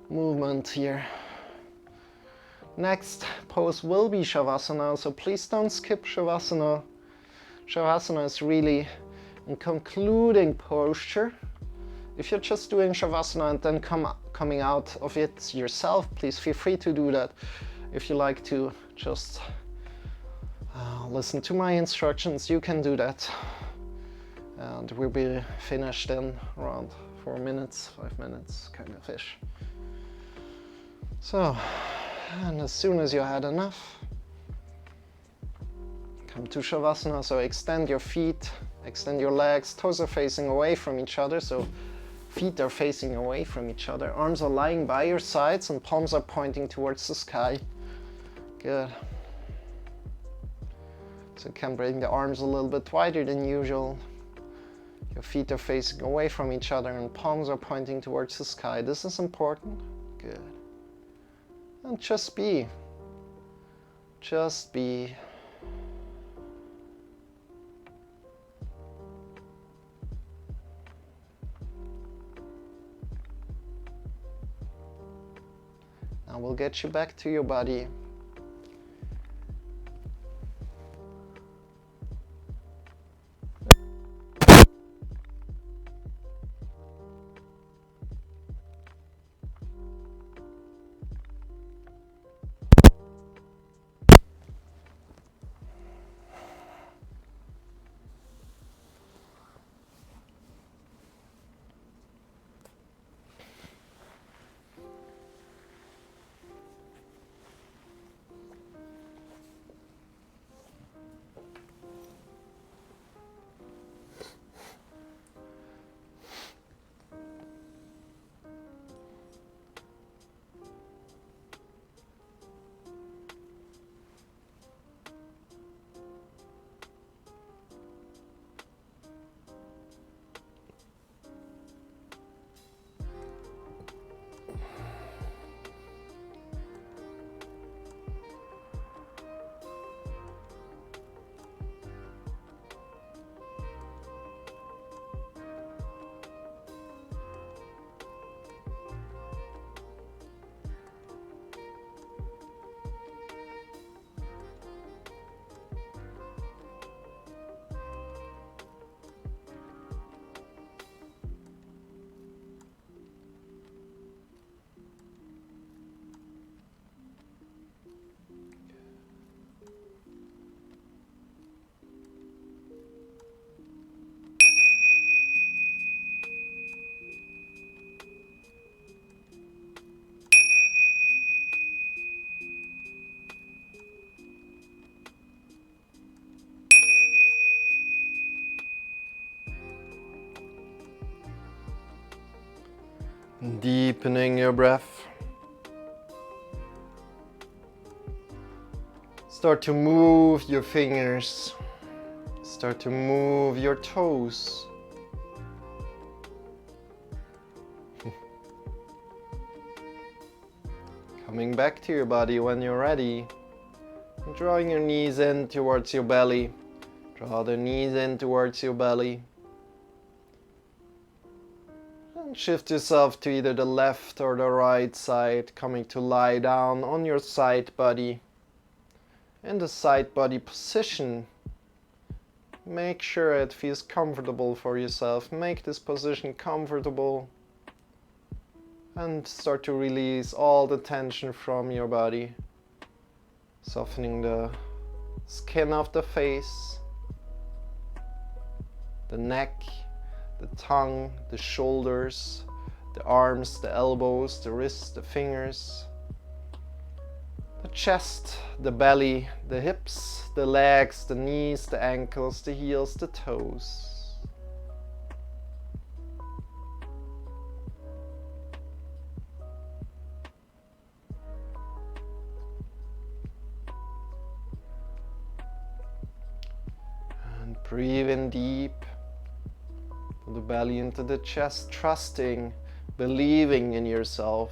movement here. Next pose will be Shavasana, so please don't skip Shavasana. Shavasana is really a concluding posture. If you're just doing Shavasana and then coming out of it yourself, please feel free to do that. If you like to just listen to my instructions, you can do that. And we'll be finished in around 4 minutes, 5 minutes, kind of ish. So, and as soon as you had enough, come to Shavasana. So extend your feet, extend your legs, toes are facing away from each other, so feet are facing away from each other. Arms are lying by your sides and palms are pointing towards the sky. Good. So you can bring the arms a little bit wider than usual. Your feet are facing away from each other and palms are pointing towards the sky. This is important. Good. And just be. Just be. Now we'll get you back to your body. Deepening your breath. Start to move your fingers. Start to move your toes. Coming back to your body when you're ready. Drawing your knees in towards your belly. Draw the knees in towards your belly. And shift yourself to either the left or the right side, coming to lie down on your side body. In the side body position, make sure it feels comfortable for yourself. Make this position comfortable and start to release all the tension from your body. Softening the skin of the face, the neck, the tongue, the shoulders, the arms, the elbows, the wrists, the fingers, the chest, the belly, the hips, the legs, the knees, the ankles, the heels, the toes. And breathe in deep. From the belly into the chest, trusting, believing in yourself.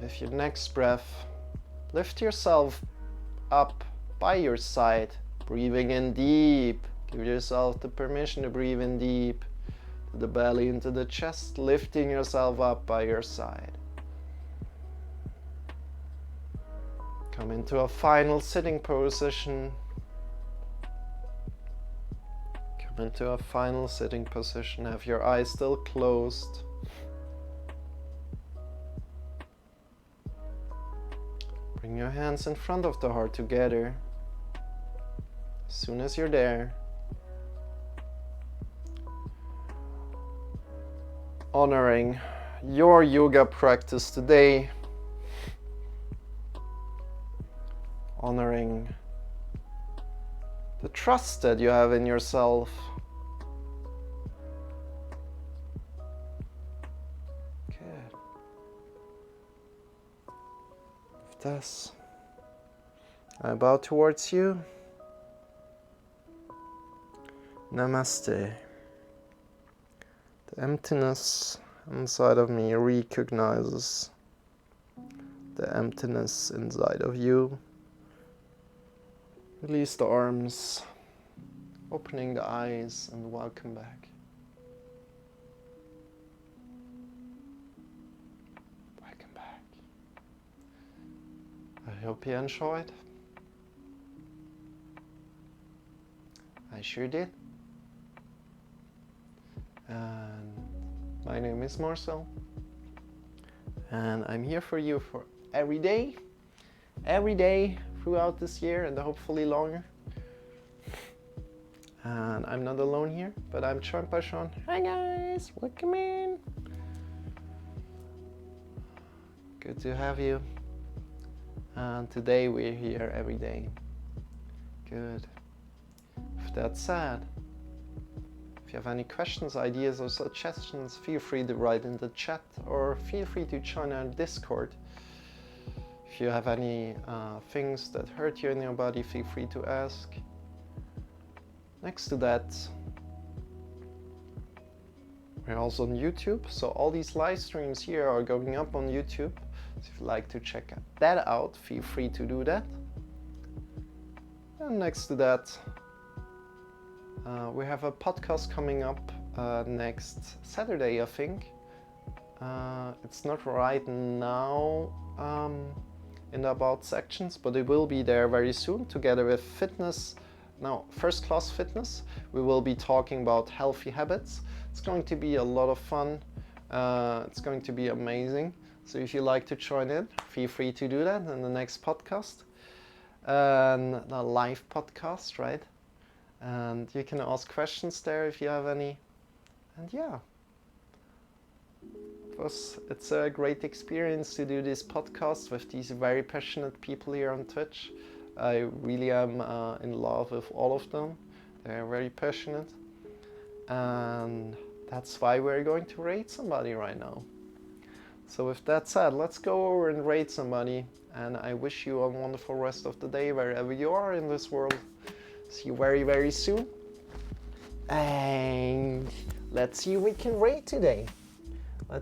With your next breath, lift yourself up by your side, breathing in deep. Give yourself the permission to breathe in deep. To the belly into the chest, lifting yourself up by your side. Come into a final sitting position. Come into a final sitting position. Have your eyes still closed. Bring your hands in front of the heart together. As soon as you're there, honoring your yoga practice today. Honoring the trust that you have in yourself. Good. With this, I bow towards you. Namaste. The emptiness inside of me recognizes the emptiness inside of you. Release the arms, opening the eyes, and welcome back. Welcome back. I hope you enjoyed. I sure did. And my name is Marcel. And I'm here for you for every day throughout this year and hopefully longer. And I'm not alone here, but I'm joined by Shawn. Hi guys, welcome in. Good to have you. And today we're here every day. Good. With that said, if you have any questions, ideas or suggestions, feel free to write in the chat or feel free to join our Discord. If you have any things that hurt you in your body, feel free to ask. Next to that, we're also on YouTube, so all these live streams here are going up on YouTube. So if you'd like to check that out, feel free to do that. And next to that, we have a podcast coming up next Saturday, I think. It's not right now in the About sections, but it will be there very soon together with First Class Fitness. We will be talking about healthy habits. It's going to be a lot of fun. It's going to be amazing. So if you like to join in, feel free to do that in the next podcast. The live podcast, right? And you can ask questions there if you have any. And yeah, It's a great experience to do this podcast with these very passionate people here on Twitch. I really am in love with all of them. They're very passionate, and that's why we're going to raid somebody right now. So with that said, let's go over and raid somebody, and I wish you a wonderful rest of the day wherever you are in this world. See you very, very soon. And let's see who we can raid today. I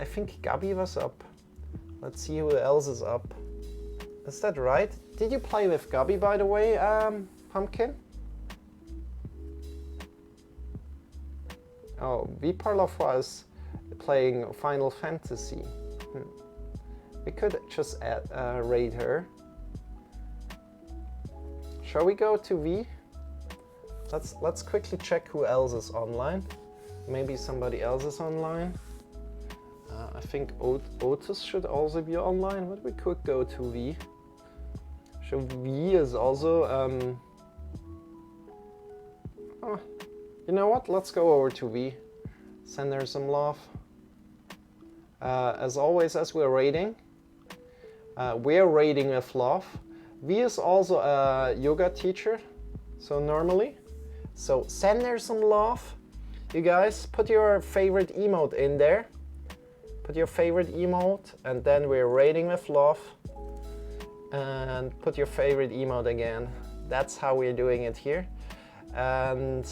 think Gabi was up. Let's see who else is up. Is that right? Did you play with Gabi, by the way, Pumpkin? Oh, Viparlov was playing Final Fantasy. We could just raid her. Shall we go to V? Let's quickly check who else is online. Maybe somebody else is online. I think Otis should also be online, but we could go to V. So V is also... oh, you know what? Let's go over to V. Send her some love. As always, as we're raiding with love. V is also a yoga teacher, so normally. So send her some love. You guys, put your favorite emote in there. Put your favorite emote, and then we're raiding with love. And put your favorite emote again. That's how we're doing it here. And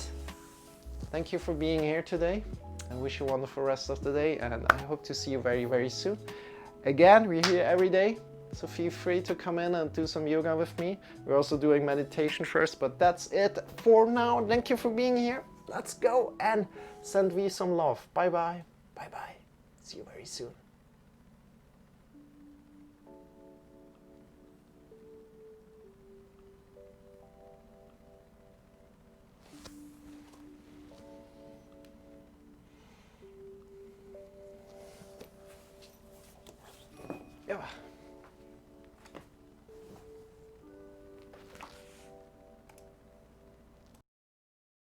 thank you for being here today. I wish you a wonderful rest of the day, and I hope to see you very, very soon. Again, we're here every day, so feel free to come in and do some yoga with me. We're also doing meditation first, but that's it for now. Thank you for being here. Let's go and send V some love. Bye bye. Bye bye. See you very soon. Yeah.